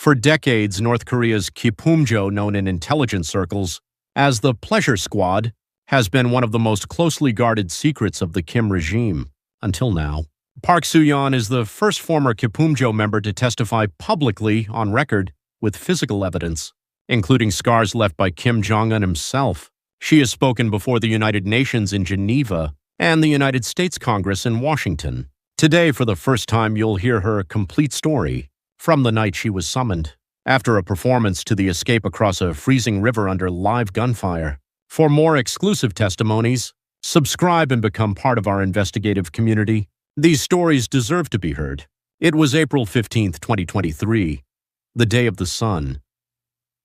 For decades, North Korea's Kipumjo, known in intelligence circles as the Pleasure Squad, has been one of the most closely guarded secrets of the Kim regime, until now. Park Soo-yeon is the first former Kipumjo member to testify publicly on record with physical evidence, including scars left by Kim Jong-un himself. She has spoken before the United Nations in Geneva and the United States Congress in Washington. Today, for the first time, you'll hear her complete story from the night she was summoned, after a performance to the escape across a freezing river under live gunfire. For more exclusive testimonies, subscribe and become part of our investigative community. These stories deserve to be heard. It was April 15, 2023, the Day of the Sun,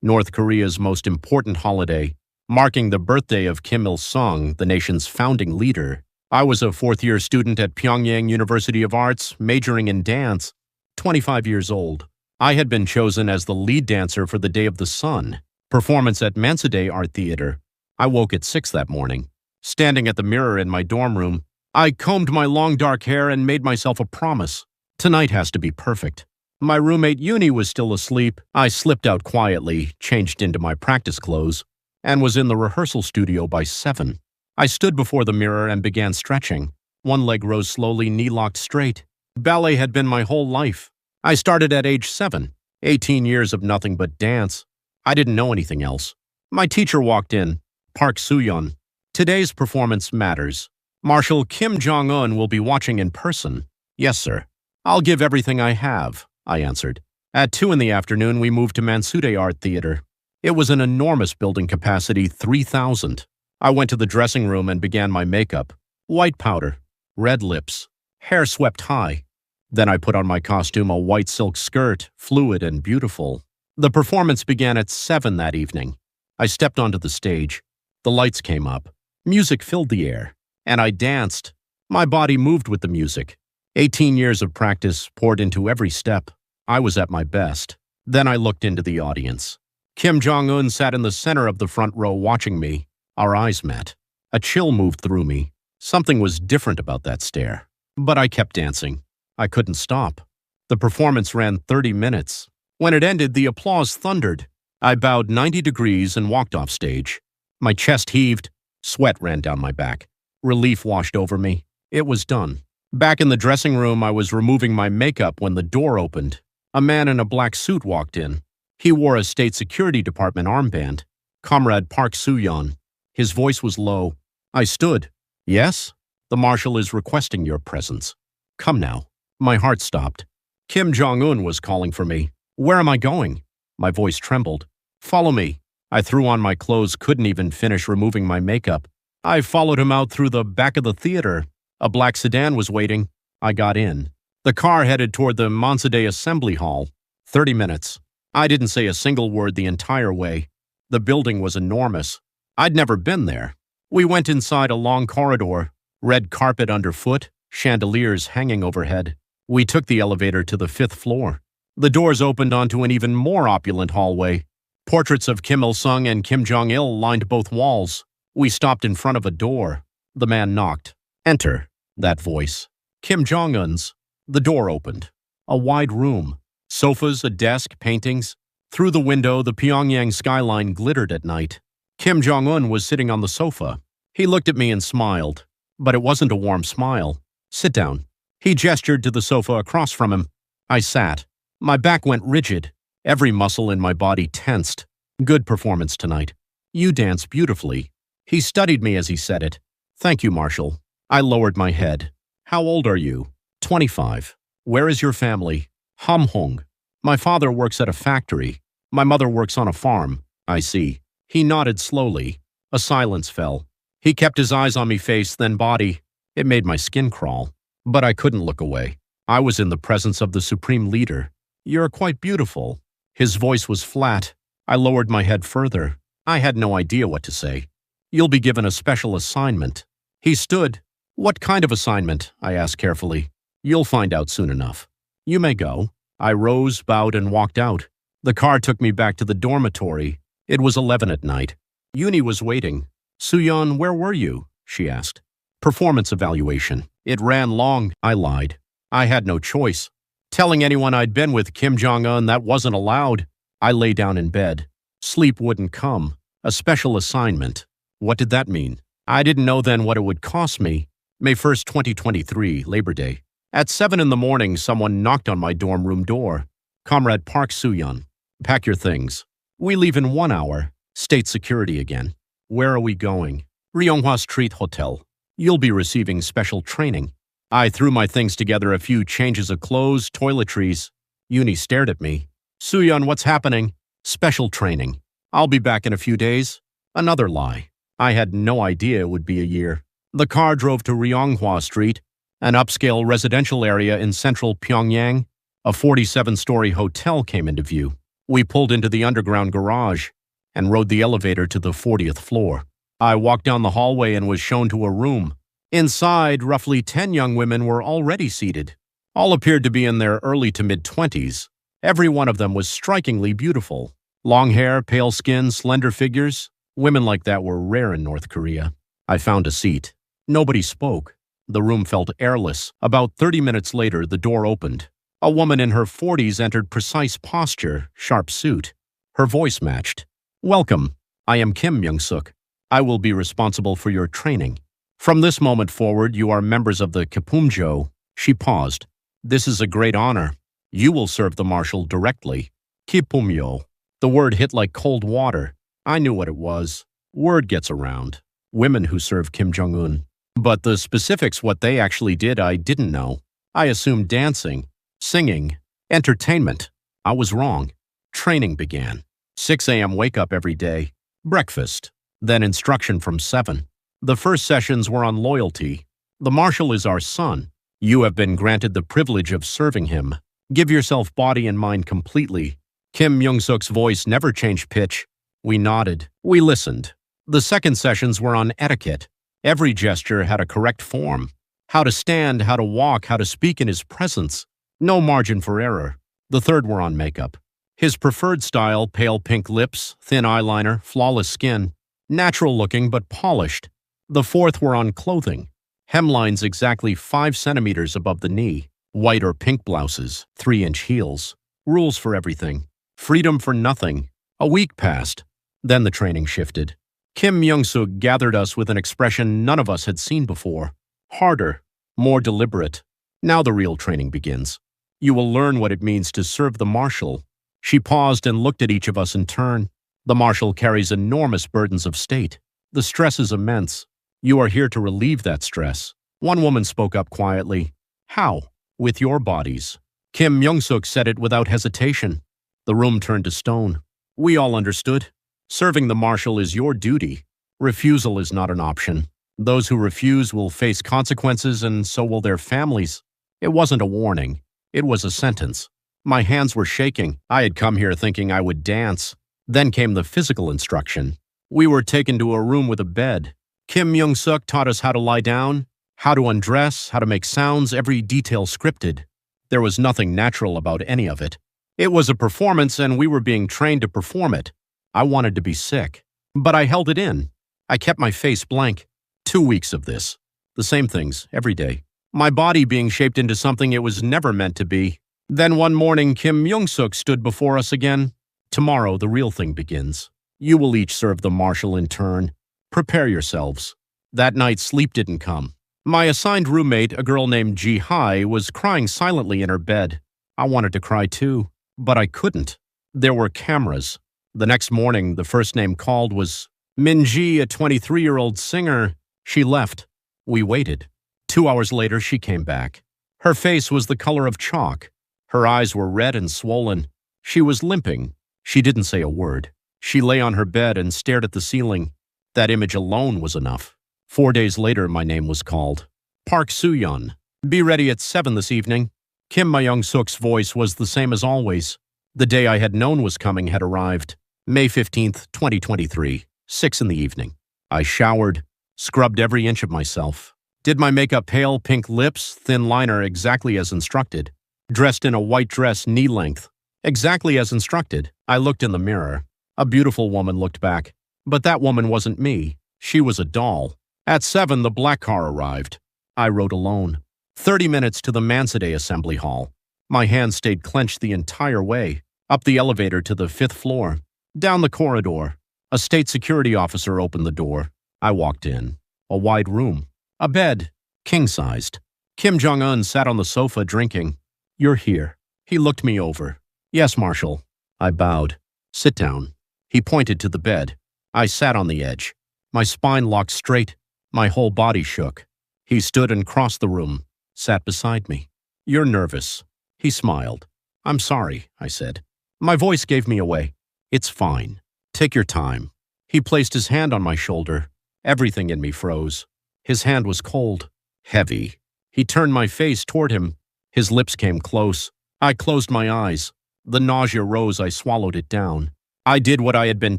North Korea's most important holiday, marking the birthday of Kim Il-sung, the nation's founding leader. I was a fourth-year student at Pyongyang University of Arts, majoring in dance, 25 years old. I had been chosen as the lead dancer for the Day of the Sun performance at Mansudae Art Theater. I woke at 6 that morning. Standing at the mirror in my dorm room, I combed my long dark hair and made myself a promise. Tonight has to be perfect. My roommate Uni was still asleep. I slipped out quietly, changed into my practice clothes, and was in the rehearsal studio by 7. I stood before the mirror and began stretching. One leg rose slowly, knee locked straight. Ballet had been my whole life. I started at age 7, 18 years of nothing but dance. I didn't know anything else. My teacher walked in, Park Soo-yeon. Today's performance matters. Marshal Kim Jong-un will be watching in person. Yes, sir. I'll give everything I have, I answered. At 2 in the afternoon, we moved to Mansudae Art Theater. It was an enormous building capacity, 3,000. I went to the dressing room and began my makeup. White powder, red lips, hair swept high. Then I put on my costume, a white silk skirt, fluid and beautiful. The performance began at 7 that evening. I stepped onto the stage. The lights came up. Music filled the air, and I danced. My body moved with the music. 18 years of practice poured into every step. I was at my best. Then I looked into the audience. Kim Jong-un sat in the center of the front row watching me. Our eyes met. A chill moved through me. Something was different about that stare. But I kept dancing. I couldn't stop. The performance ran 30 minutes. When it ended, the applause thundered. I bowed 90 degrees and walked off stage. My chest heaved. Sweat ran down my back. Relief washed over me. It was done. Back in the dressing room, I was removing my makeup when the door opened. A man in a black suit walked in. He wore a State Security Department armband. Comrade Park Soo-yeon. His voice was low. I stood. Yes? The marshal is requesting your presence. Come now. My heart stopped. Kim Jong-un was calling for me. Where am I going? My voice trembled. Follow me. I threw on my clothes, couldn't even finish removing my makeup. I followed him out through the back of the theater. A black sedan was waiting. I got in. The car headed toward the Mansudae Assembly Hall. 30 minutes. I didn't say a single word the entire way. The building was enormous. I'd never been there. We went inside a long corridor, red carpet underfoot, chandeliers hanging overhead. We took the elevator to the 5th floor. The doors opened onto an even more opulent hallway. Portraits of Kim Il-sung and Kim Jong-il lined both walls. We stopped in front of a door. The man knocked. Enter. That voice. Kim Jong-un's. The door opened. A wide room. Sofas, a desk, paintings. Through the window, the Pyongyang skyline glittered at night. Kim Jong-un was sitting on the sofa. He looked at me and smiled. But it wasn't a warm smile. Sit down. He gestured to the sofa across from him. I sat. My back went rigid. Every muscle in my body tensed. Good performance tonight. You dance beautifully. He studied me as he said it. Thank you, Marshal. I lowered my head. How old are you? 25. Where is your family? Hamhung. My father works at a factory. My mother works on a farm. I see. He nodded slowly. A silence fell. He kept his eyes on me, face, then body. It made my skin crawl. But I couldn't look away. I was in the presence of the supreme leader. You're quite beautiful. His voice was flat. I lowered my head further. I had no idea what to say. You'll be given a special assignment. He stood. What kind of assignment? I asked carefully. You'll find out soon enough. You may go. I rose, bowed, and walked out. The car took me back to the dormitory. It was 11 at night. Uni was waiting. Soo-yeon, where were you? She asked. Performance evaluation. It ran long. I lied. I had no choice. Telling anyone I'd been with Kim Jong-un that wasn't allowed. I lay down in bed. Sleep wouldn't come. A special assignment. What did that mean? I didn't know then what it would cost me. May 1st, 2023, Labor Day. At 7 in the morning, someone knocked on my dorm room door. Comrade Park Soo-yeon. Pack your things. We leave in 1 hour. State security again. Where are we going? Ryonghwa Street Hotel. You'll be receiving special training. I threw my things together, a few changes of clothes, toiletries. Uni stared at me. Soo-yeon, what's happening? Special training. I'll be back in a few days. Another lie. I had no idea it would be a year. The car drove to Ryonghwa Street, an upscale residential area in central Pyongyang. A 47-story hotel came into view. We pulled into the underground garage and rode the elevator to the 40th floor. I walked down the hallway and was shown to a room. Inside, roughly 10 young women were already seated. All appeared to be in their early to mid-20s. Every one of them was strikingly beautiful. Long hair, pale skin, slender figures. Women like that were rare in North Korea. I found a seat. Nobody spoke. The room felt airless. About 30 minutes later, the door opened. A woman in her 40s entered, precise posture, sharp suit. Her voice matched. Welcome. I am Kim Myung-suk. I will be responsible for your training. From this moment forward, you are members of the Kipumjo. She paused. This is a great honor. You will serve the marshal directly. Kipumyo. The word hit like cold water. I knew what it was. Word gets around. Women who serve Kim Jong-un. But the specifics, what they actually did, I didn't know. I assumed dancing, singing, entertainment. I was wrong. Training began. 6 a.m. wake up every day. Breakfast. Then instruction from 7. The first sessions were on loyalty. The marshal is our son. You have been granted the privilege of serving him. Give yourself body and mind completely. Kim Myung-suk's voice never changed pitch. We nodded. We listened. The second sessions were on etiquette. Every gesture had a correct form. How to stand, how to walk, how to speak in his presence. No margin for error. The third were on makeup. His preferred style, pale pink lips, thin eyeliner, flawless skin. Natural looking but polished. The fourth were on clothing. Hemlines exactly 5 centimeters above the knee. White or pink blouses, 3-inch heels. Rules for everything. Freedom for nothing. A week passed. Then the training shifted. Kim Myung-suk gathered us with an expression none of us had seen before. Harder, more deliberate. Now the real training begins. You will learn what it means to serve the marshal. She paused and looked at each of us in turn. The marshal carries enormous burdens of state. The stress is immense. You are here to relieve that stress. One woman spoke up quietly. How? With your bodies. Kim Myung-suk said it without hesitation. The room turned to stone. We all understood. Serving the marshal is your duty. Refusal is not an option. Those who refuse will face consequences, and so will their families. It wasn't a warning. It was a sentence. My hands were shaking. I had come here thinking I would dance. Then came the physical instruction. We were taken to a room with a bed. Kim Myung-suk taught us how to lie down, how to undress, how to make sounds, every detail scripted. There was nothing natural about any of it. It was a performance, and we were being trained to perform it. I wanted to be sick, but I held it in. I kept my face blank. 2 weeks of this. The same things, every day. My body being shaped into something it was never meant to be. Then one morning, Kim Myung-suk stood before us again. Tomorrow, the real thing begins. You will each serve the marshal in turn. Prepare yourselves. That night, sleep didn't come. My assigned roommate, a girl named Ji-hai, was crying silently in her bed. I wanted to cry too, but I couldn't. There were cameras. The next morning, the first name called was Min-ji, a 23-year-old singer. She left. We waited. 2 hours later, she came back. Her face was the color of chalk. Her eyes were red and swollen. She was limping. She didn't say a word. She lay on her bed and stared at the ceiling. That image alone was enough. 4 days later, my name was called. Park Soo-yeon. Be ready at 7 this evening. Kim Myung-suk's voice was the same as always. The day I had known was coming had arrived. May 15th, 2023, 6 in the evening. I showered, scrubbed every inch of myself. Did my makeup, pale pink lips, thin liner exactly as instructed. Dressed in a white dress knee-length. Exactly as instructed. I looked in the mirror. A beautiful woman looked back. But that woman wasn't me. She was a doll. At 7, the black car arrived. I rode alone. 30 minutes to the Mansadeh Assembly Hall. My hand stayed clenched the entire way, up the elevator to the 5th floor, down the corridor. A state security officer opened the door. I walked in. A wide room. A bed, king-sized. Kim Jong-un sat on the sofa drinking. "You're here." He looked me over. "Yes, Marshal." I bowed. "Sit down." He pointed to the bed. I sat on the edge. My spine locked straight. My whole body shook. He stood and crossed the room, sat beside me. "You're nervous." He smiled. "I'm sorry," I said. My voice gave me away. "It's fine. Take your time." He placed his hand on my shoulder. Everything in me froze. His hand was cold, heavy. He turned my face toward him. His lips came close. I closed my eyes. The nausea rose. I swallowed it down. I did what I had been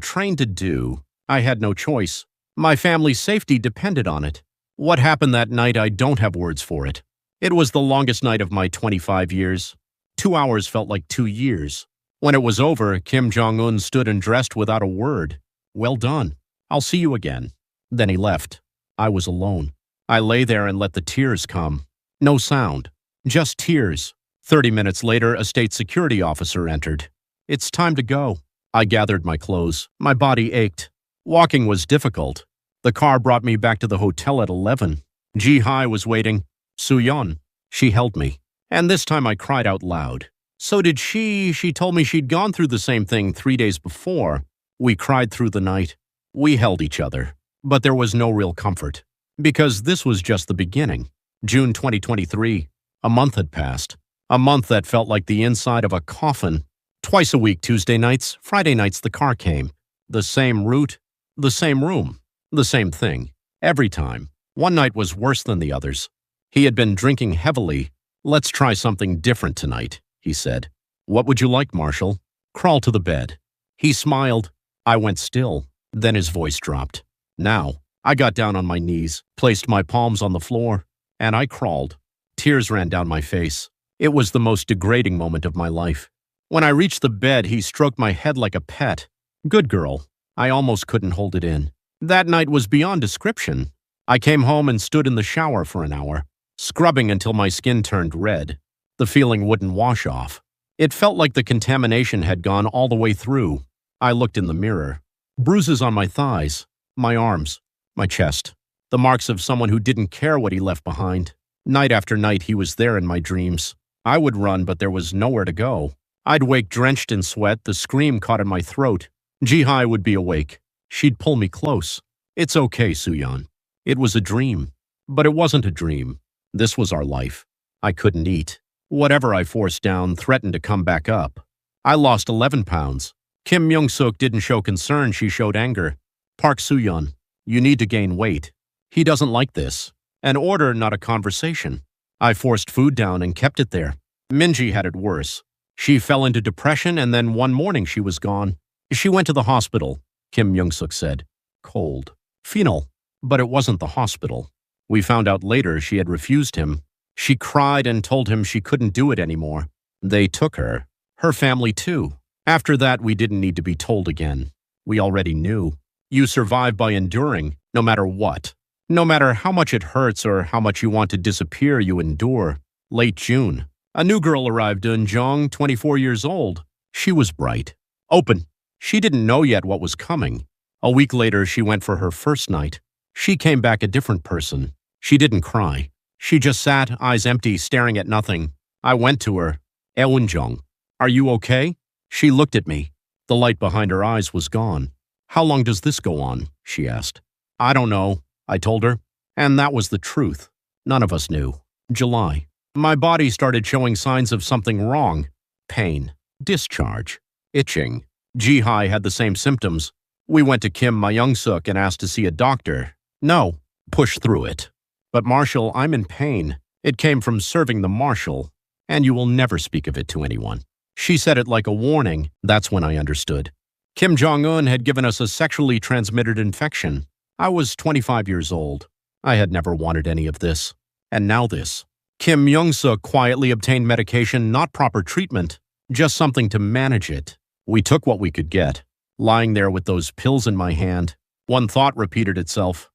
trained to do. I had no choice. My family's safety depended on it. What happened that night, I don't have words for it. It was the longest night of my 25 years. 2 hours felt like 2 years. When it was over, Kim Jong-un stood and dressed without a word. "Well done. I'll see you again." Then he left. I was alone. I lay there and let the tears come. No sound. Just tears. 30 minutes later, a state security officer entered. "It's time to go." I gathered my clothes. My body ached. Walking was difficult. The car brought me back to the hotel at 11. Ji-hai was waiting. Soo-yeon. She held me. And this time I cried out loud. So did she. She told me she'd gone through the same thing 3 days before. We cried through the night. We held each other. But there was no real comfort. Because this was just the beginning. June 2023. A month had passed. A month that felt like the inside of a coffin. Twice a week, Tuesday nights, Friday nights, the car came. The same route, the same room, the same thing. Every time. One night was worse than the others. He had been drinking heavily. "Let's try something different tonight," he said. "What would you like, Marshal?" "Crawl to the bed." He smiled. I went still. Then his voice dropped. "Now." I got down on my knees, placed my palms on the floor, and I crawled. Tears ran down my face. It was the most degrading moment of my life. When I reached the bed, he stroked my head like a pet. Good girl. I almost couldn't hold it in. That night was beyond description. I came home and stood in the shower for an hour, scrubbing until my skin turned red. The feeling wouldn't wash off. It felt like the contamination had gone all the way through. I looked in the mirror. Bruises on my thighs, my arms, my chest. The marks of someone who didn't care what he left behind. Night after night, he was there in my dreams. I would run, but there was nowhere to go. I'd wake drenched in sweat, the scream caught in my throat. Ji-hai would be awake. She'd pull me close. "It's okay, Soo-yeon. It was a dream." But it wasn't a dream. This was our life. I couldn't eat. Whatever I forced down threatened to come back up. I lost 11 pounds. Kim Myung-suk didn't show concern, she showed anger. "Park Soo-yeon, you need to gain weight." He doesn't like this. An order, not a conversation. I forced food down and kept it there. Minji had it worse. She fell into depression and then one morning she was gone. She went to the hospital, Kim Myung-suk said. Cold. Phenol. But it wasn't the hospital. We found out later she had refused him. She cried and told him she couldn't do it anymore. They took her. Her family too. After that, we didn't need to be told again. We already knew. You survive by enduring, no matter what. No matter how much it hurts or how much you want to disappear, you endure. Late June. A new girl arrived in Jong, 24 years old. She was bright. Open. She didn't know yet what was coming. A week later, she went for her first night. She came back a different person. She didn't cry. She just sat, eyes empty, staring at nothing. I went to her. Eun-jong, are you okay? She looked at me. The light behind her eyes was gone. How long does this go on? She asked. I don't know, I told her. And that was the truth. None of us knew. July. My body started showing signs of something wrong. Pain. Discharge. Itching. Ji-hai had the same symptoms. We went to Kim Myung-suk and asked to see a doctor. No. Push through it. But Marshal, I'm in pain. It came from serving the Marshal. And you will never speak of it to anyone. She said it like a warning. That's when I understood. Kim Jong-un had given us a sexually transmitted infection. I was 25 years old. I had never wanted any of this. And now this. Kim Myung-suk quietly obtained medication, not proper treatment, just something to manage it. We took what we could get. Lying there with those pills in my hand, one thought repeated itself.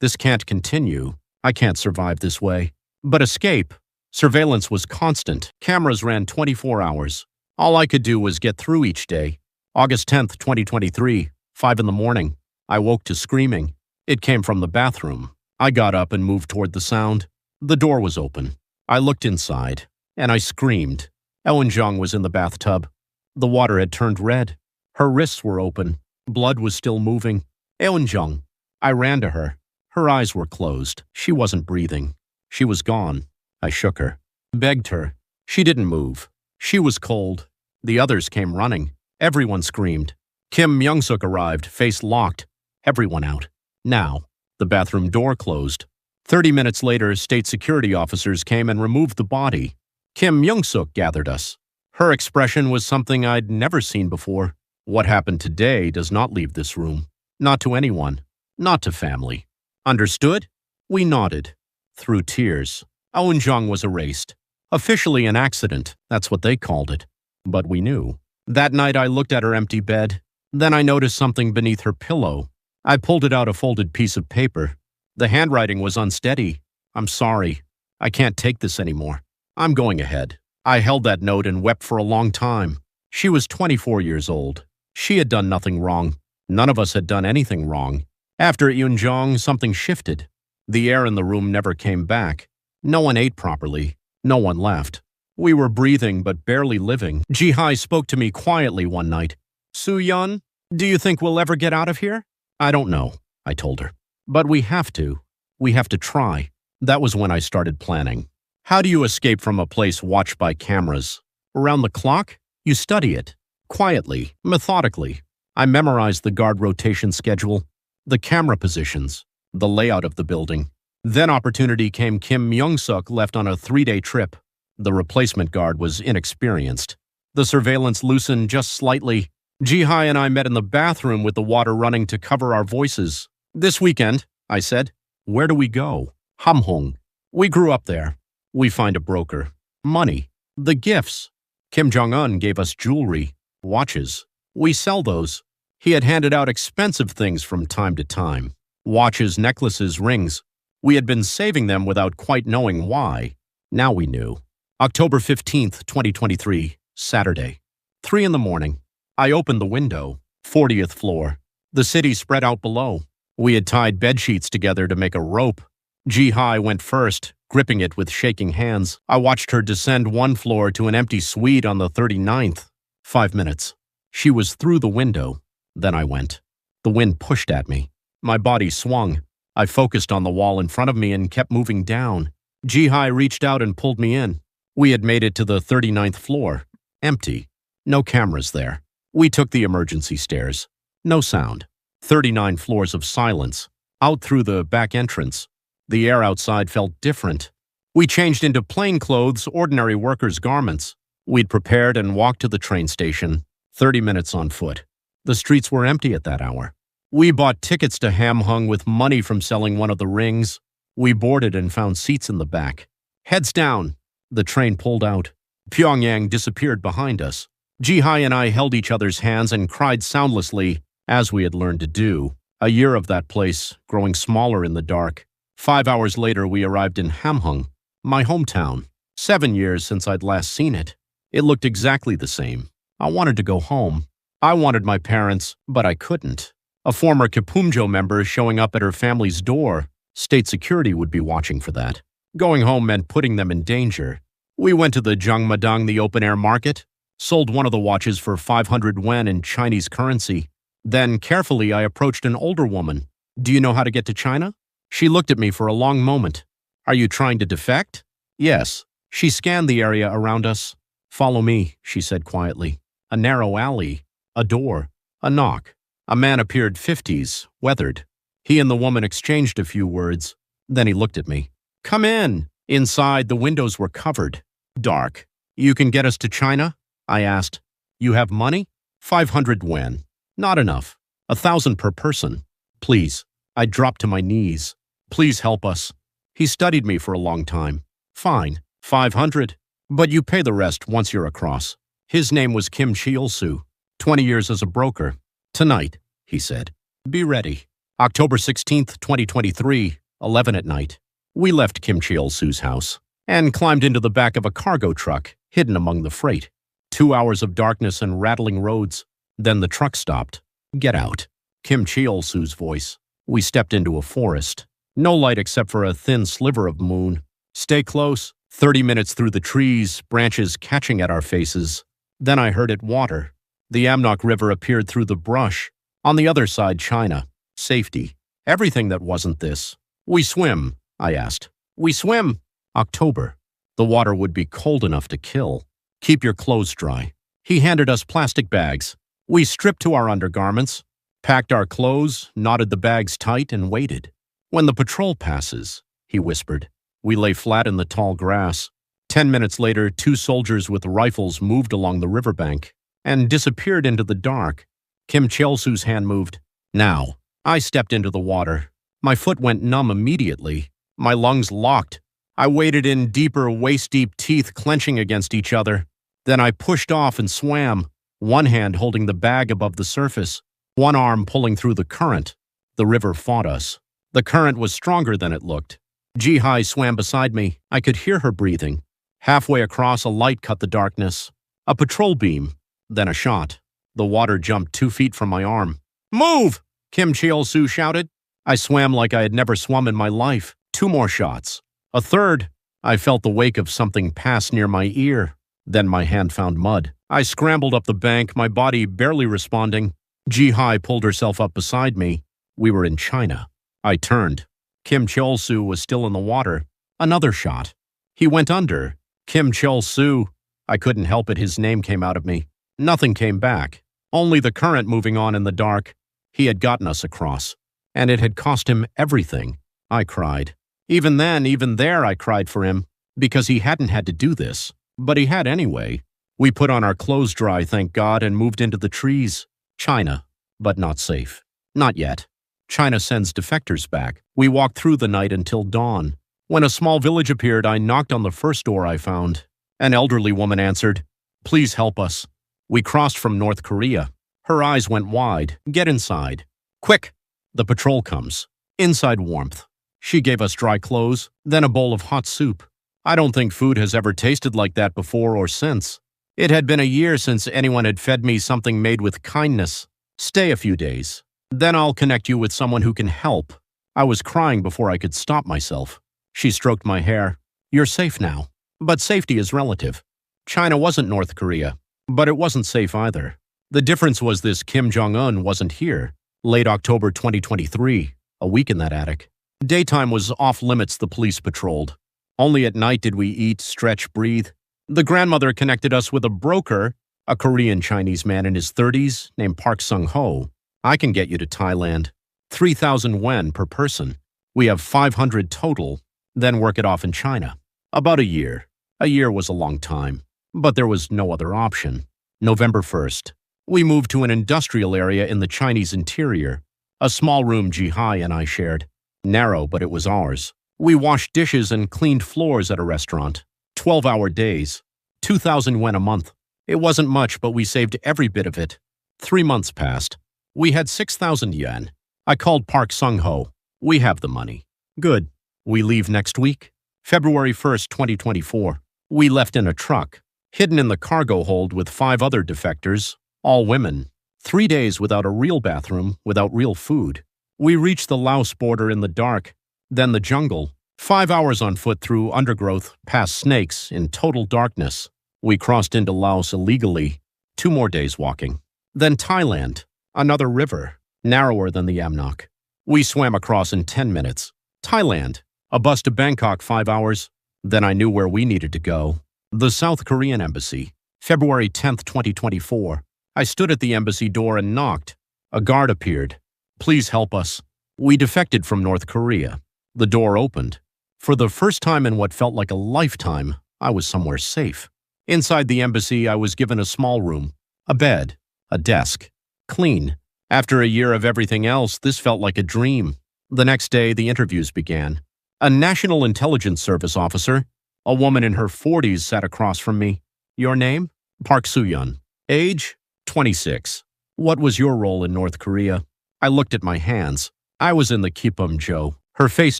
This can't continue. I can't survive this way. But escape. Surveillance was constant. Cameras ran 24 hours. All I could do was get through each day. August 10th, 2023, 5 in the morning. I woke to screaming. It came from the bathroom. I got up and moved toward the sound. The door was open. I looked inside, and I screamed. Eunjung was in the bathtub. The water had turned red. Her wrists were open. Blood was still moving. Eunjung. I ran to her. Her eyes were closed. She wasn't breathing. She was gone. I shook her. Begged her. She didn't move. She was cold. The others came running. Everyone screamed. Kim Myung-suk arrived, face locked. Everyone out. Now. The bathroom door closed. 30 minutes later, state security officers came and removed the body. Kim Myung-suk gathered us. Her expression was something I'd never seen before. What happened today does not leave this room. Not to anyone. Not to family. Understood? We nodded. Through tears. Eunjung was erased. Officially an accident, that's what they called it. But we knew. That night I looked at her empty bed. Then I noticed something beneath her pillow. I pulled it out, a folded piece of paper. The handwriting was unsteady. I'm sorry. I can't take this anymore. I'm going ahead. I held that note and wept for a long time. She was 24 years old. She had done nothing wrong. None of us had done anything wrong. After Eunjung, something shifted. The air in the room never came back. No one ate properly. No one left. We were breathing but barely living. Ji-hai spoke to me quietly one night. Soo-yeon, do you think we'll ever get out of here? I don't know, I told her. But we have to. We have to try. That was when I started planning. How do you escape from a place watched by cameras? Around the clock? You study it. Quietly, methodically. I memorized the guard rotation schedule, the camera positions, the layout of the building. Then opportunity came. Kim Myung-suk left on a 3-day trip. The replacement guard was inexperienced. The surveillance loosened just slightly. Ji-hai and I met in the bathroom with the water running to cover our voices. This weekend, I said. Where do we go? Hamhung. We grew up there. We find a broker. Money. The gifts. Kim Jong-un gave us jewelry, watches. We sell those. He had handed out expensive things from time to time. Watches, necklaces, rings. We had been saving them without quite knowing why. Now we knew. October 15th, 2023, Saturday. 3 in the morning. I opened the window. 40th floor. The city spread out below. We had tied bedsheets together to make a rope. Ji-hai went first, gripping it with shaking hands. I watched her descend 1 floor to an empty suite on the 39th. 5 minutes. She was through the window. Then I went. The wind pushed at me. My body swung. I focused on the wall in front of me and kept moving down. Ji-hai reached out and pulled me in. We had made it to the 39th floor. Empty. No cameras there. We took the emergency stairs. No sound. 39 floors of silence. Out through the back entrance. The air outside felt different. We changed into plain clothes, ordinary workers' garments. We'd prepared and walked to the train station. 30 minutes on foot. The streets were empty at that hour. We bought tickets to Hamhung with money from selling one of the rings. We boarded and found seats in the back. Heads down. The train pulled out. Pyongyang disappeared behind us. Ji-hai and I held each other's hands and cried soundlessly, as we had learned to do. A year of that place, growing smaller in the dark. 5 hours later, we arrived in Hamhung, my hometown. 7 years since I'd last seen it. It looked exactly the same. I wanted to go home. I wanted my parents, but I couldn't. A former Kipumjo member showing up at her family's door. State security would be watching for that. Going home meant putting them in danger. We went to the Jangmadang, the open-air market, sold one of the watches for 500 wen in Chinese currency. Then, carefully, I approached an older woman. Do you know how to get to China? She looked at me for a long moment. Are you trying to defect? Yes. She scanned the area around us. Follow me, she said quietly. A narrow alley, a door, a knock. A man appeared, 50s, weathered. He and the woman exchanged a few words. Then he looked at me. Come in. Inside, the windows were covered. Dark. You can get us to China? I asked. You have money? 500 wen. Not enough. 1,000 per person. Please. I dropped to my knees. Please help us. He studied me for a long time. Fine. 500. But you pay the rest once you're across. His name was Kim Cheol-soo. 20 years as a broker. Tonight, he said. Be ready. October 16th, 2023, 11 at night. We left Kim Cheol-soo's house. and climbed into the back of a cargo truck, hidden among the freight. 2 hours of darkness and rattling roads. Then the truck stopped. "Get out." Kim Cheol-su's voice. We stepped into a forest. No light except for a thin sliver of moon. "Stay close." 30 minutes through the trees, branches catching at our faces. Then I heard it water. The Amnok River appeared through the brush. On the other side, China. Safety. Everything that wasn't this. "We swim," I asked. "We swim." October. The water would be cold enough to kill. "Keep your clothes dry." He handed us plastic bags. We stripped to our undergarments, packed our clothes, knotted the bags tight, and waited. "When the patrol passes," he whispered. We lay flat in the tall grass. 10 minutes later, 2 soldiers with rifles moved along the riverbank and disappeared into the dark. Kim Cheol-su's hand moved. "Now." I stepped into the water. My foot went numb immediately. My lungs locked. I waded in deeper, waist-deep, teeth clenching against each other. Then I pushed off and swam, one hand holding the bag above the surface, one arm pulling through the current. The river fought us. The current was stronger than it looked. Ji-hai swam beside me. I could hear her breathing. Halfway across, a light cut the darkness. A patrol beam, then a shot. The water jumped 2 feet from my arm. "Move!" Kim Cheol-su shouted. I swam like I had never swum in my life. 2 more shots. A third. I felt the wake of something pass near my ear. Then my hand found mud. I scrambled up the bank, my body barely responding. Ji-hai pulled herself up beside me. We were in China. I turned. Kim Cheol-su was still in the water. Another shot. He went under. Kim Cheol-su. I couldn't help it, his name came out of me. Nothing came back. Only the current moving on in the dark. He had gotten us across. And it had cost him everything. I cried. Even then, even there, I cried for him. Because he hadn't had to do this. But he had anyway. We put on our clothes dry, thank God, and moved into the trees. China. But not safe. Not yet. China sends defectors back. We walked through the night until dawn. When a small village appeared, I knocked on the first door I found. An elderly woman answered. "Please help us." We crossed from North Korea. Her eyes went wide. "Get inside." "Quick!" The patrol comes. Inside warmth. She gave us dry clothes, then a bowl of hot soup. I don't think food has ever tasted like that before or since. It had been a year since anyone had fed me something made with kindness. "Stay a few days. Then I'll connect you with someone who can help." I was crying before I could stop myself. She stroked my hair. "You're safe now." But safety is relative. China wasn't North Korea, but it wasn't safe either. The difference was this: Kim Jong-un wasn't here. Late October 2023, a week in that attic. Daytime was off limits, the police patrolled. Only at night did we eat, stretch, breathe. The grandmother connected us with a broker, a Korean-Chinese man in his 30s named Park Sung-ho. "I can get you to Thailand. 3,000 won per person. We have 500 total, then work it off in China." About a year. A year was a long time, but there was no other option. November 1st. We moved to an industrial area in the Chinese interior. A small room Ji-hai and I shared. Narrow, but it was ours. We washed dishes and cleaned floors at a restaurant. 12-hour days. 2,000 won a month. It wasn't much, but we saved every bit of it. 3 months passed. We had 6,000 yen. I called Park Sung-ho. "We have the money." "Good. We leave next week." February 1st, 2024. We left in a truck, hidden in the cargo hold with 5 other defectors, all women. 3 days without a real bathroom, without real food. We reached the Laos border in the dark, then the jungle. 5 hours on foot through undergrowth, past snakes, in total darkness. We crossed into Laos illegally. 2 more days walking. Then Thailand, another river, narrower than the Amnok. We swam across in 10 minutes. Thailand, a bus to Bangkok 5 hours. Then I knew where we needed to go. The South Korean Embassy. February 10th, 2024. I stood at the embassy door and knocked. A guard appeared. "Please help us. We defected from North Korea." The door opened. For the first time in what felt like a lifetime, I was somewhere safe. Inside the embassy, I was given a small room, a bed, a desk, clean. After a year of everything else, this felt like a dream. The next day, the interviews began. A National Intelligence Service officer, a woman in her 40s, sat across from me. "Your name?" "Park Soo-yeon." "Age?" 26. "What was your role in North Korea?" I looked at my hands. I was in the Kipum-jo. Her face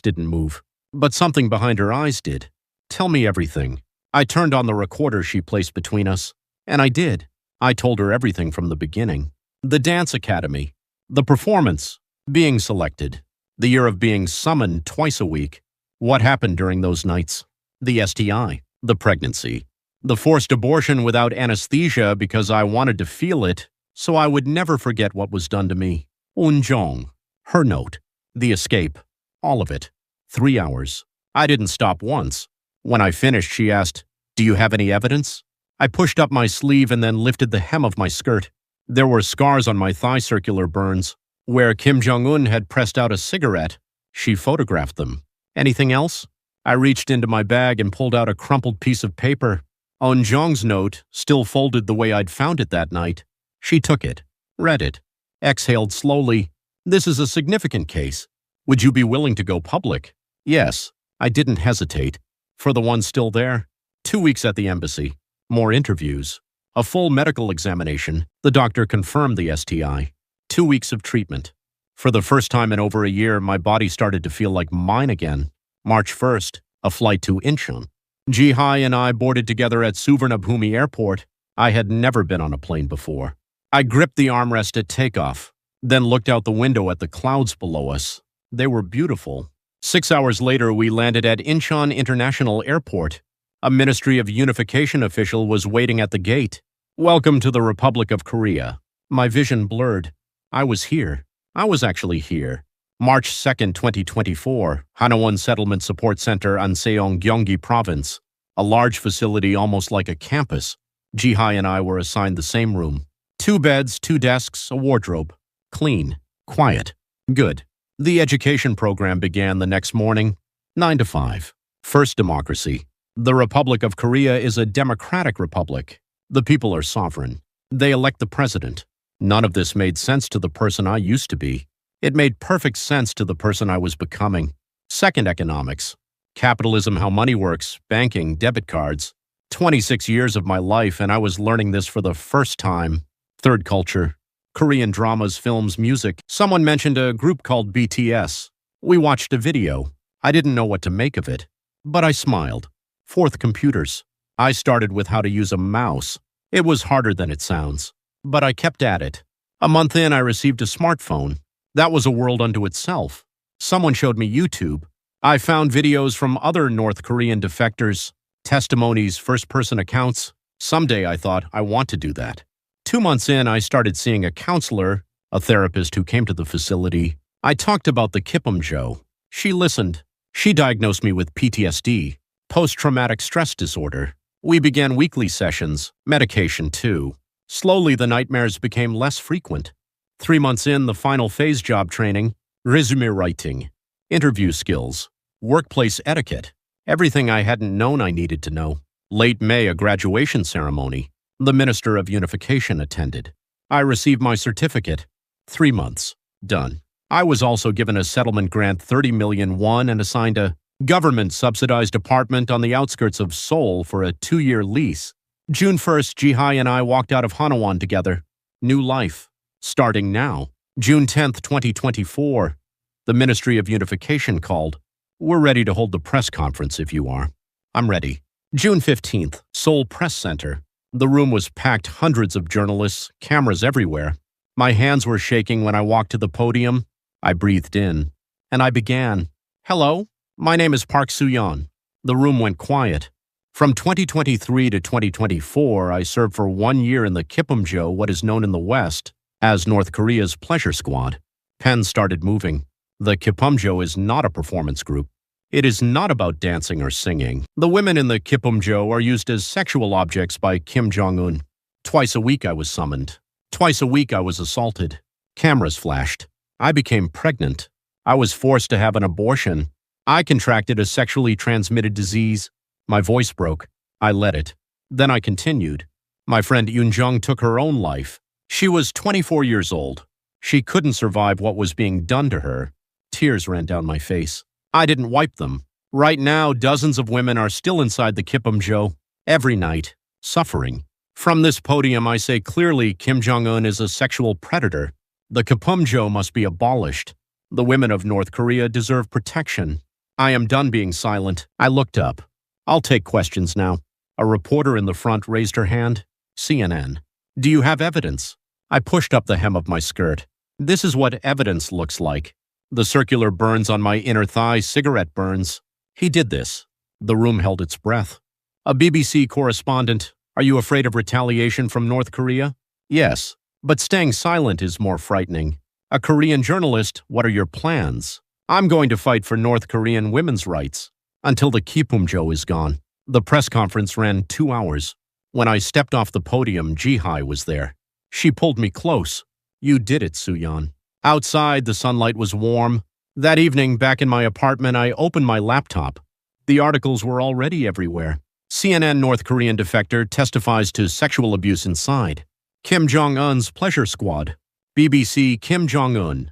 didn't move, but something behind her eyes did. Tell me everything. I turned on the recorder she placed between us, and I did. I told her everything from the beginning. The dance academy, the performance, being selected, the year of being summoned twice a week, what happened during those nights, the STI, the pregnancy, the forced abortion without anesthesia because I wanted to feel it so I would never forget what was done to me. Unjong, her note, the escape, all of it. 3 hours. I didn't stop once. When I finished, she asked, "Do you have any evidence?" I pushed up my sleeve and then lifted the hem of my skirt. There were scars on my thigh, circular burns. Where Kim Jong-un had pressed out a cigarette, she photographed them. Anything else? I reached into my bag and pulled out a crumpled piece of paper. On Jong's note, still folded the way I'd found it that night. She took it, read it, exhaled slowly. "This is a significant case. Would you be willing to go public?" Yes. I didn't hesitate. For the one still there, 2 weeks at the embassy, more interviews, a full medical examination. The doctor confirmed the STI. 2 weeks of treatment. For the first time in over a year, my body started to feel like mine again. March 1st, a flight to Incheon. Ji-hai and I boarded together at Suvarnabhumi Airport. I had never been on a plane before. I gripped the armrest at takeoff, then looked out the window at the clouds below us. They were beautiful. 6 hours later, we landed at Incheon International Airport. A Ministry of Unification official was waiting at the gate. "Welcome to the Republic of Korea." My vision blurred. I was here. I was actually here. March 2nd, 2024, Hanawon Settlement Support Center, Anseong, Gyeonggi Province. A large facility almost like a campus. Ji-hai and I were assigned the same room. 2 beds, 2 desks, a wardrobe. Clean. Quiet. Good. The education program began the next morning, 9 to 5. First democracy. The Republic of Korea is a democratic republic. The people are sovereign. They elect the president. None of this made sense to the person I used to be. It made perfect sense to the person I was becoming. Second, economics. Capitalism, how money works, banking, debit cards. 26 years of my life, and I was learning this for the first time. Third, culture. Korean dramas, films, music. Someone mentioned a group called BTS. We watched a video. I didn't know what to make of it, but I smiled. Fourth, computers. I started with how to use a mouse. It was harder than it sounds, but I kept at it. A month in, I received a smartphone. That was a world unto itself. Someone showed me YouTube. I found videos from other North Korean defectors, testimonies, first-person accounts. Someday, I thought, I want to do that. 2 months in, I started seeing a counselor, a therapist who came to the facility. I talked about the Kipumjo. She listened. She diagnosed me with PTSD, post-traumatic stress disorder. We began weekly sessions, medication too. Slowly, the nightmares became less frequent. 3 months in, the final phase job training, resume writing, interview skills, workplace etiquette, everything I hadn't known I needed to know. Late May, a graduation ceremony. The Minister of Unification attended. I received my certificate. 3 months. Done. I was also given a settlement grant 30 million won and assigned a government-subsidized apartment on the outskirts of Seoul for a 2-year lease. June 1st, Ji-hai and I walked out of Hanawon together. New life. Starting now. June 10th, 2024. The Ministry of Unification called. "We're ready to hold the press conference if you are." I'm ready. June 15th, Seoul Press Center. The room was packed, hundreds of journalists, cameras everywhere. My hands were shaking when I walked to the podium. I breathed in, and I began. "Hello, my name is Park Soo-yeon." The room went quiet. From 2023 to 2024, I served for 1 year in the Kipumjo, what is known in the West as North Korea's pleasure squad. Pens started moving. The Kipumjo is not a performance group. It is not about dancing or singing. The women in the Kipumjo are used as sexual objects by Kim Jong-un. Twice a week I was summoned. Twice a week I was assaulted. Cameras flashed. I became pregnant. I was forced to have an abortion. I contracted a sexually transmitted disease. My voice broke. I let it. Then I continued. My friend Yoon-jung took her own life. She was 24 years old. She couldn't survive what was being done to her. Tears ran down my face. I didn't wipe them. Right now, dozens of women are still inside the Kipumjo, every night, suffering. From this podium, I say clearly Kim Jong-un is a sexual predator. The Kipumjo must be abolished. The women of North Korea deserve protection. I am done being silent. I looked up. I'll take questions now. A reporter in the front raised her hand. CNN. Do you have evidence? I pushed up the hem of my skirt. This is what evidence looks like. The circular burns on my inner thigh, cigarette burns. He did this. The room held its breath. A BBC correspondent. Are you afraid of retaliation from North Korea? Yes, but staying silent is more frightening. A Korean journalist. What are your plans? I'm going to fight for North Korean women's rights until the Kipumjo is gone. The press conference ran 2 hours. When I stepped off the podium, Ji-hai was there. She pulled me close. You did it, Soo-yeon. Outside, the sunlight was warm. That evening, back in my apartment, I opened my laptop. The articles were already everywhere. CNN North Korean defector testifies to sexual abuse inside. Kim Jong-un's pleasure squad. BBC Kim Jong-un.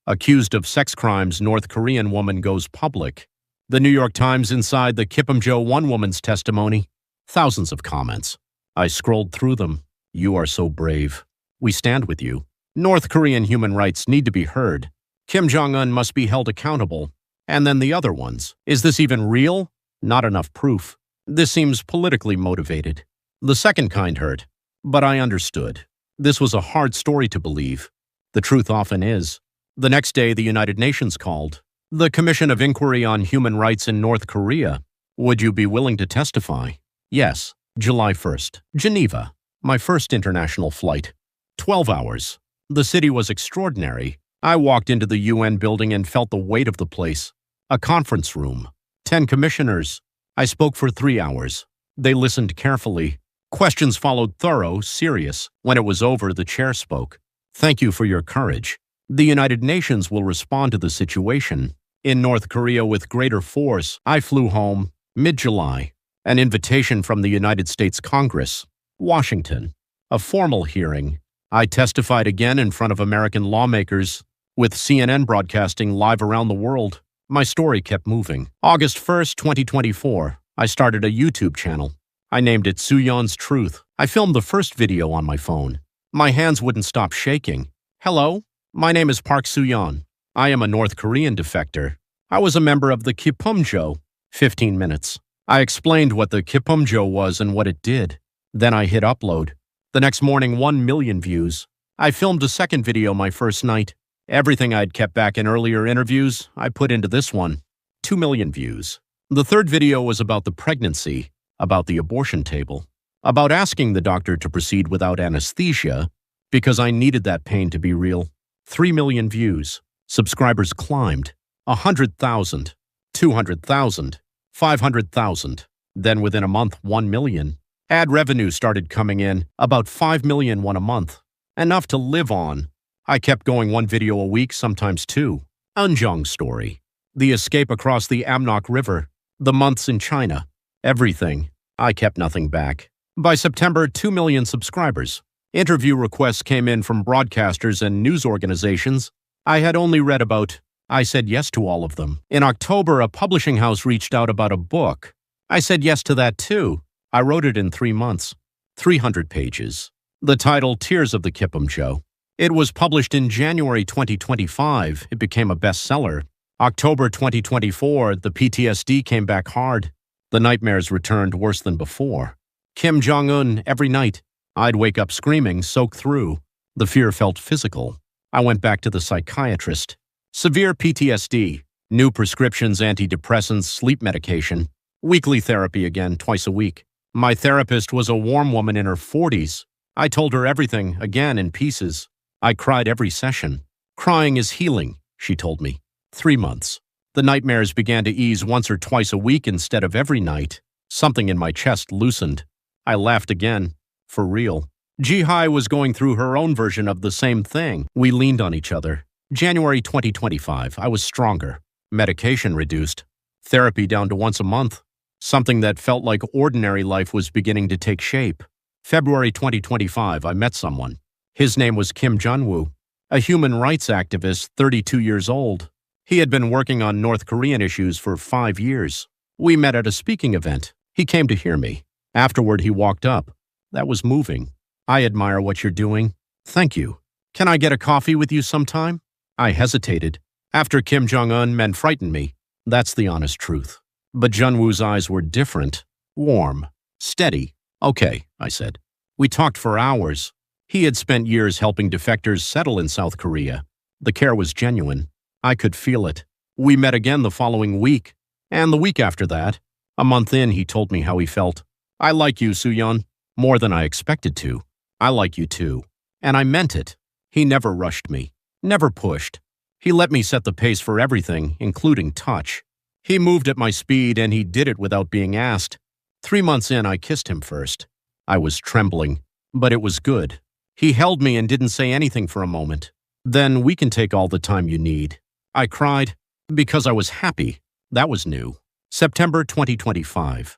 Accused of sex crimes, North Korean woman goes public. The New York Times inside the Kipumjo one woman's testimony. Thousands of comments. I scrolled through them. You are so brave. We stand with you. North Korean human rights need to be heard. Kim Jong-un must be held accountable. And then the other ones. Is this even real? Not enough proof. This seems politically motivated. The second kind hurt. But I understood. This was a hard story to believe. The truth often is. The next day, the United Nations called. The Commission of Inquiry on Human Rights in North Korea. Would you be willing to testify? Yes. July 1st. Geneva. My first international flight. 12 hours. The city was extraordinary. I walked into the UN building and felt the weight of the place. A conference room. 10 commissioners. I spoke for 3 hours. They listened carefully. Questions followed, thorough, serious. When it was over, the chair spoke. Thank you for your courage. The United Nations will respond to the situation. In North Korea with greater force, I flew home, mid-July. An invitation from the United States Congress. Washington. A formal hearing. I testified again in front of American lawmakers. With CNN broadcasting live around the world, my story kept moving. August 1st, 2024, I started a YouTube channel. I named it Soo-yeon's Truth. I filmed the first video on my phone. My hands wouldn't stop shaking. Hello, my name is Park Soo-yeon. I am a North Korean defector. I was a member of the Kipumjo. 15 minutes. I explained what the Kipumjo was and what it did. Then I hit upload. The next morning, 1 million views. I filmed a second video my first night. Everything I'd kept back in earlier interviews, I put into this one. 2 million views. The third video was about the pregnancy, about the abortion table, about asking the doctor to proceed without anesthesia because I needed that pain to be real. 3 million views. Subscribers climbed. 100,000, 200,000, 500,000. Then within a month, 1 million. Ad revenue started coming in, about 5 million a month. Enough to live on. I kept going 1 video a week, sometimes 2. Eunjung story. The escape across the Amnok River. The months in China. Everything. I kept nothing back. By September, 2 million subscribers. Interview requests came in from broadcasters and news organizations. I had only read about. I said yes to all of them. In October, a publishing house reached out about a book. I said yes to that too. I wrote it in 3 months. 300 pages. The title, Tears of the Kipumjo. It was published in January 2025. It became a bestseller. October 2024, the PTSD came back hard. The nightmares returned worse than before. Kim Jong-un, every night. I'd wake up screaming, soak through. The fear felt physical. I went back to the psychiatrist. Severe PTSD. New prescriptions, antidepressants, sleep medication. Weekly therapy again, twice a week. My therapist was a warm woman in her 40s. I told her everything, again in pieces. I cried every session. Crying is healing, she told me. 3 months. The nightmares began to ease once or twice a week instead of every night. Something in my chest loosened. I laughed again. For real. Ji-hai was going through her own version of the same thing. We leaned on each other. January 2025, I was stronger. Medication reduced. Therapy down to once a month. Something that felt like ordinary life was beginning to take shape. February 2025, I met someone. His name was Kim Jong-woo, a human rights activist, 32 years old. He had been working on North Korean issues for 5 years. We met at a speaking event. He came to hear me. Afterward, he walked up. That was moving. I admire what you're doing. Thank you. Can I get a coffee with you sometime? I hesitated. After Kim Jong-un, men frightened me. That's the honest truth. But Junwoo's eyes were different, warm, steady. Okay, I said. We talked for hours. He had spent years helping defectors settle in South Korea. The care was genuine. I could feel it. We met again the following week, and the week after that. A month in, he told me how he felt. I like you, Soo-yeon, more than I expected to. I like you too. And I meant it. He never rushed me, never pushed. He let me set the pace for everything, including touch. He moved at my speed, and he did it without being asked. 3 months in, I kissed him first. I was trembling, but it was good. He held me and didn't say anything for a moment. Then we can take all the time you need. I cried because I was happy. That was new. September 2025.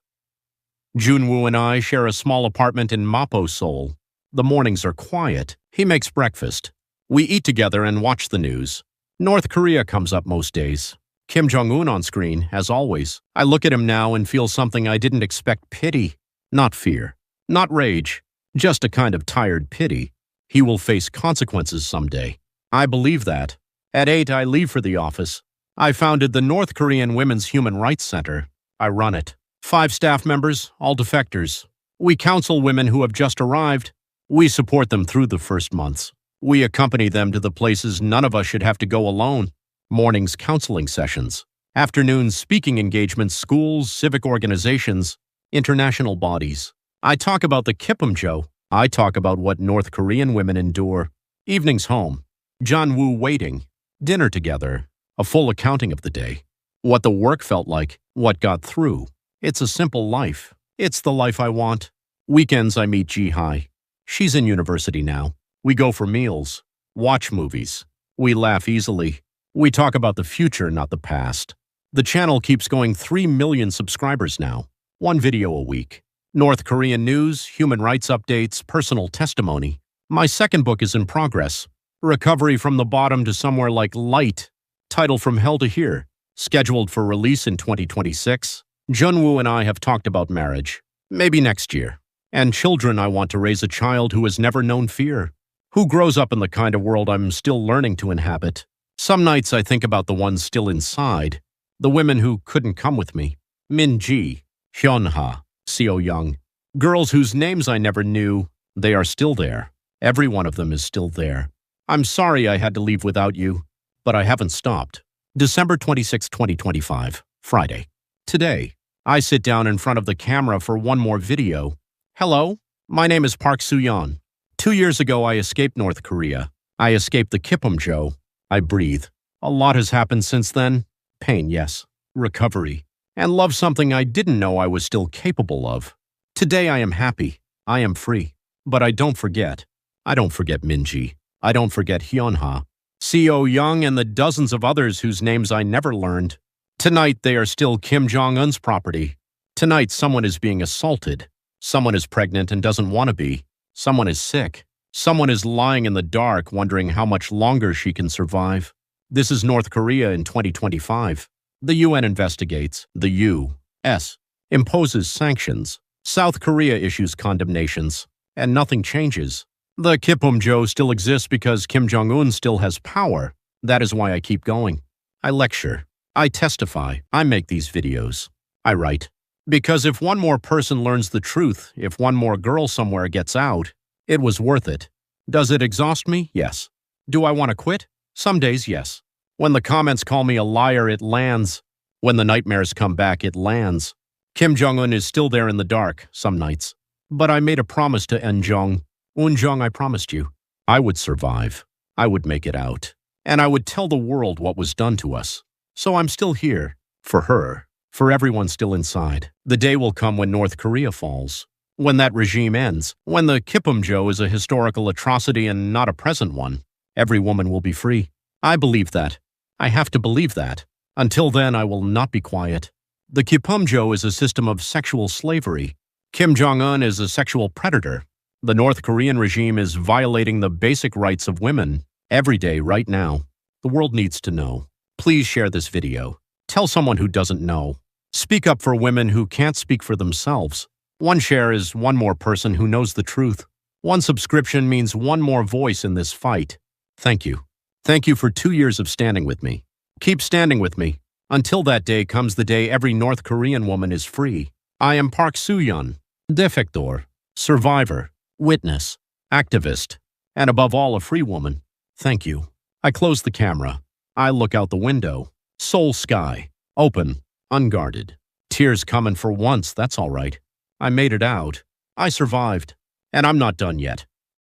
Junwoo and I share a small apartment in Mapo, Seoul. The mornings are quiet. He makes breakfast. We eat together and watch the news. North Korea comes up most days. Kim Jong-un on screen, as always. I look at him now and feel something I didn't expect: pity. Not fear. Not rage. Just a kind of tired pity. He will face consequences someday. I believe that. At 8, I leave for the office. I founded the North Korean Women's Human Rights Center. I run it. 5 staff members, all defectors. We counsel women who have just arrived. We support them through the first months. We accompany them to the places none of us should have to go alone. Mornings, counseling sessions. Afternoons, speaking engagements, schools, civic organizations, international bodies. I talk about the Kipumjo. I talk about what North Korean women endure. Evenings home. Junwoo waiting. Dinner together. A full accounting of the day. What the work felt like. What got through. It's a simple life. It's the life I want. Weekends I meet Ji-hai. She's in university now. We go for meals. Watch movies. We laugh easily. We talk about the future, not the past. The channel keeps going. 3 million subscribers now. 1 video a week. North Korean news, human rights updates, personal testimony. My second book is in progress. Recovery from the Bottom to Somewhere Like Light. Title From Hell to Here. Scheduled for release in 2026. Junwoo and I have talked about marriage. Maybe next year. And children. I want to raise a child who has never known fear. Who grows up in the kind of world I'm still learning to inhabit. Some nights I think about the ones still inside. The women who couldn't come with me. Min-ji, Hyun-ha, Seo-young. Girls whose names I never knew. They are still there. Every one of them is still there. I'm sorry I had to leave without you, but I haven't stopped. December 26, 2025, Friday. Today, I sit down in front of the camera for one more video. Hello, my name is Park Soo-yeon. 2 years ago, I escaped North Korea. I escaped the Kipumjo. I breathe. A lot has happened since then. Pain, yes. Recovery. And love, something I didn't know I was still capable of. Today I am happy. I am free. But I don't forget. I don't forget Min-ji. I don't forget Hyun-ha, Seo-young, and the dozens of others whose names I never learned. Tonight they are still Kim Jong-un's property. Tonight someone is being assaulted. Someone is pregnant and doesn't want to be. Someone is sick. Someone is lying in the dark wondering how much longer she can survive. This is North Korea in 2025. The UN investigates. The U.S. imposes sanctions. South Korea issues condemnations. And nothing changes. The Kipumjo still exists because Kim Jong-un still has power. That is why I keep going. I lecture. I testify. I make these videos. I write. Because if one more person learns the truth, if one more girl somewhere gets out, it was worth it. Does it exhaust me? Yes. Do I want to quit? Some days, yes. When the comments call me a liar, it lands. When the nightmares come back, it lands. Kim Jong-un is still there in the dark, some nights. But I made a promise to Un-jong. Un-jong, I promised you. I would survive. I would make it out. And I would tell the world what was done to us. So I'm still here. For her. For everyone still inside. The day will come when North Korea falls. When that regime ends. When the Kipumjo is a historical atrocity and not a present one. Every woman will be free. I believe that. I have to believe that. Until then, I will not be quiet. The Kipumjo is a system of sexual slavery. Kim Jong-un is a sexual predator. The North Korean regime is violating the basic rights of women every day right now. The world needs to know. Please share this video. Tell someone who doesn't know. Speak up for women who can't speak for themselves. One share is one more person who knows the truth. One subscription means one more voice in this fight. Thank you. Thank you for 2 years of standing with me. Keep standing with me. Until that day comes the day every North Korean woman is free. I am Park Soo-yeon, defector, survivor, witness, activist, and above all a free woman. Thank you. I close the camera. I look out the window. Seoul sky. Open. Unguarded. Tears coming for once, that's all right. I made it out. I survived. And I'm not done yet.